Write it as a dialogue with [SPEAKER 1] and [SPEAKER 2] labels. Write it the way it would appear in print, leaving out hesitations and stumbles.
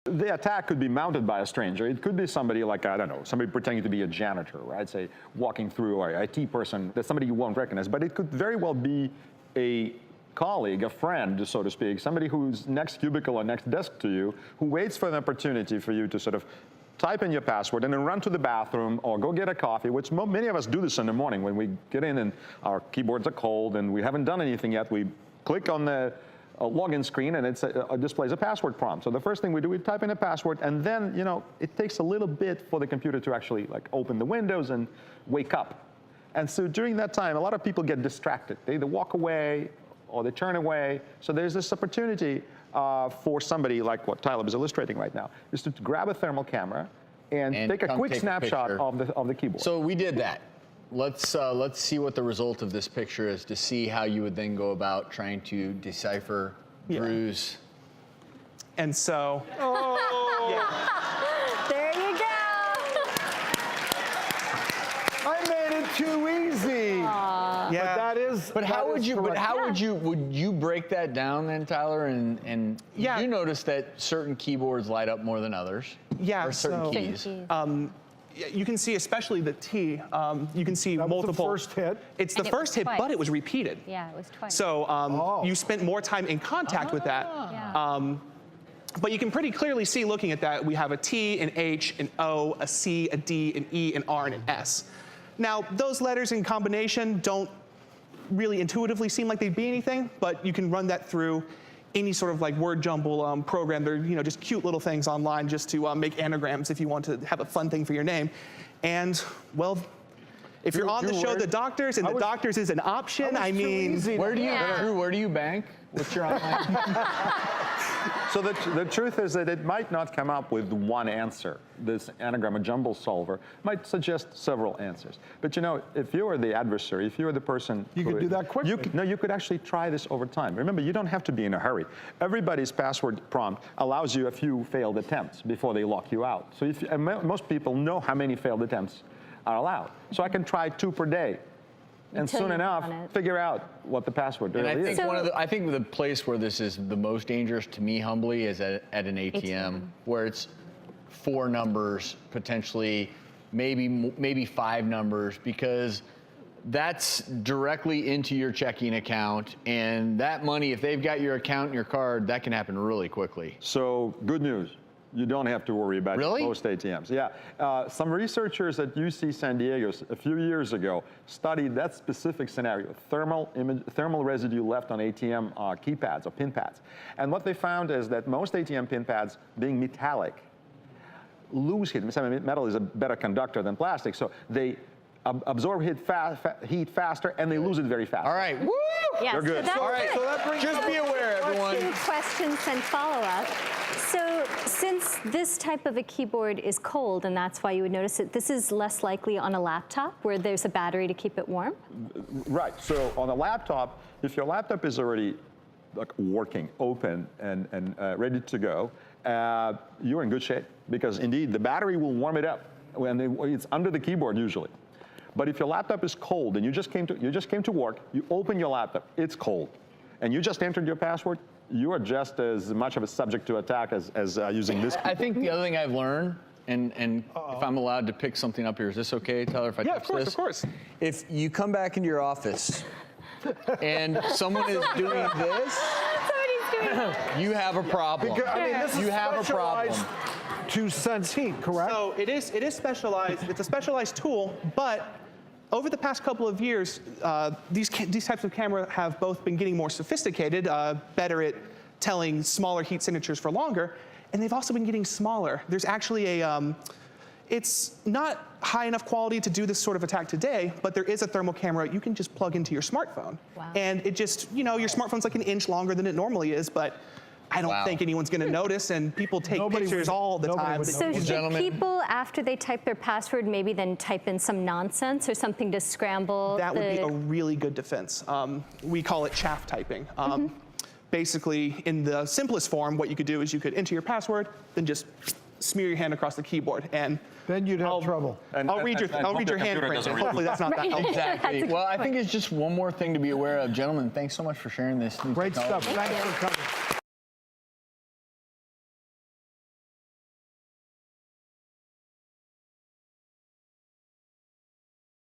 [SPEAKER 1] The attack could be mounted by a stranger. It could be somebody like, I don't know, somebody pretending to be a janitor, right? Say, walking through, or an IT person, that's somebody you won't recognize. But it could very well be a colleague, a friend, so to speak, somebody who's next cubicle or next desk to you, who waits for an opportunity for you to sort of type in your password and then run to the bathroom or go get a coffee, which many of us do this in the morning when we get in and our keyboards are cold and we haven't done anything yet. We click on the login screen and it displays a password prompt. So the first thing we do, we type in a password, and then, you know, it takes a little bit for the computer to actually like open the windows and wake up. And so during that time, a lot of people get distracted. They either walk away or they turn away. So there's this opportunity for somebody like what Tyler is illustrating right now, is to grab a thermal camera and take a quick snapshot of the keyboard.
[SPEAKER 2] So we did that. Let's see what the result of this picture is to see how you would then go about trying to decipher Drew's.
[SPEAKER 3] And so,
[SPEAKER 4] There you go.
[SPEAKER 5] I made it too easy.
[SPEAKER 3] yeah.
[SPEAKER 5] But that is.
[SPEAKER 2] But how would you? But how
[SPEAKER 4] Yeah.
[SPEAKER 2] would you break that down then, Tyler? And
[SPEAKER 3] Yeah.
[SPEAKER 2] you notice that certain keyboards light up more than others.
[SPEAKER 3] Yeah,
[SPEAKER 2] Or certain
[SPEAKER 3] so-
[SPEAKER 2] keys.
[SPEAKER 3] You can see, especially the T, you can see
[SPEAKER 5] That was
[SPEAKER 3] multiple.
[SPEAKER 5] the first hit.
[SPEAKER 3] It's the
[SPEAKER 4] And it
[SPEAKER 3] first
[SPEAKER 4] was
[SPEAKER 3] hit,
[SPEAKER 4] twice.
[SPEAKER 3] but it was repeated.
[SPEAKER 4] Yeah, it was twice.
[SPEAKER 3] So you spent more time in contact with that.
[SPEAKER 4] Yeah.
[SPEAKER 3] But you can pretty clearly see, looking at that, we have a T, an H, an O, a C, a D, an E, an R, and an S. Now, those letters in combination don't really intuitively seem like they'd be anything, but you can run that through any sort of like word jumble program. They're just cute little things online just to make anagrams if you want to have a fun thing for your name. And, well, if you're on the show The Doctors, and The Doctors is an option, I mean...
[SPEAKER 2] Where do you, Drew? Where do you bank? What's your online?
[SPEAKER 1] So the truth is that it might not come up with one answer. This anagram, a jumble solver, might suggest several answers. But you know, if you were the adversary, if you were the person...
[SPEAKER 5] You could do that quickly.
[SPEAKER 1] You could actually try this over time. Remember, you don't have to be in a hurry. Everybody's password prompt allows you a few failed attempts before they lock you out. So most people know how many failed attempts are allowed. So I can try 2 per day. And soon enough, figure out what the password really is.
[SPEAKER 2] I think the place where this is the most dangerous to me, humbly, is at an ATM, where it's 4 numbers, potentially maybe 5 numbers, because that's directly into your checking account, and that money, if they've got your account and your card, that can happen really quickly.
[SPEAKER 1] So good news. You don't have to worry about most ATMs. Yeah, some researchers at UC San Diego a few years ago studied that specific scenario, thermal residue left on ATM keypads or pin pads. And what they found is that most ATM pin pads, being metallic, lose heat. Metal is a better conductor than plastic, so they absorb heat faster, and they lose it very fast.
[SPEAKER 2] All right, woo!
[SPEAKER 4] Yes,
[SPEAKER 1] They're good.
[SPEAKER 4] So
[SPEAKER 2] All right, so that brings just be aware, everyone.
[SPEAKER 4] 2 questions and follow-up. So since this type of a keyboard is cold, and that's why you would notice it, this is less likely on a laptop where there's a battery to keep it warm?
[SPEAKER 1] Right, so on a laptop, if your laptop is already like working, open, and ready to go, you're in good shape, because indeed the battery will warm it up when it's under the keyboard usually. But if your laptop is cold and you just came to work, you open your laptop, it's cold, and you just entered your password, you are just as much of a subject to attack as using this keyboard.
[SPEAKER 2] I think the other thing I've learned, and if I'm allowed to pick something up here, is this okay, Tyler, if I touch this?
[SPEAKER 3] Of course.
[SPEAKER 2] If you come back into your office and someone is doing this, you have a problem.
[SPEAKER 5] Because, I mean, this
[SPEAKER 2] You
[SPEAKER 5] is
[SPEAKER 2] have a problem.
[SPEAKER 5] specialized to sense heat, correct?
[SPEAKER 3] So it is specialized. It's a specialized tool, but over the past couple of years, these types of cameras have both been getting more sophisticated, better at telling smaller heat signatures for longer, and they've also been getting smaller. There's actually it's not high enough quality to do this sort of attack today, but there is a thermal camera you can just plug into your smartphone.
[SPEAKER 4] Wow.
[SPEAKER 3] And it just, your smartphone's like an inch longer than it normally is, but I don't think anyone's going to notice, and people take pictures all the time.
[SPEAKER 4] So should
[SPEAKER 2] Gentlemen.
[SPEAKER 4] people, after they type their password, maybe then type in some nonsense or something to scramble?
[SPEAKER 3] That would be a really good defense. We call it chaff typing. Basically, in the simplest form, what you could do is you could enter your password, then just smear your hand across the keyboard, and
[SPEAKER 5] then you'd have trouble.
[SPEAKER 3] I'll read your handprint, and hopefully that's not that helpful.
[SPEAKER 2] Exactly. Well, I think it's just one more thing to be aware of. Gentlemen, thanks so much for sharing this new
[SPEAKER 5] Great
[SPEAKER 2] technology.
[SPEAKER 5] stuff. Thanks for coming.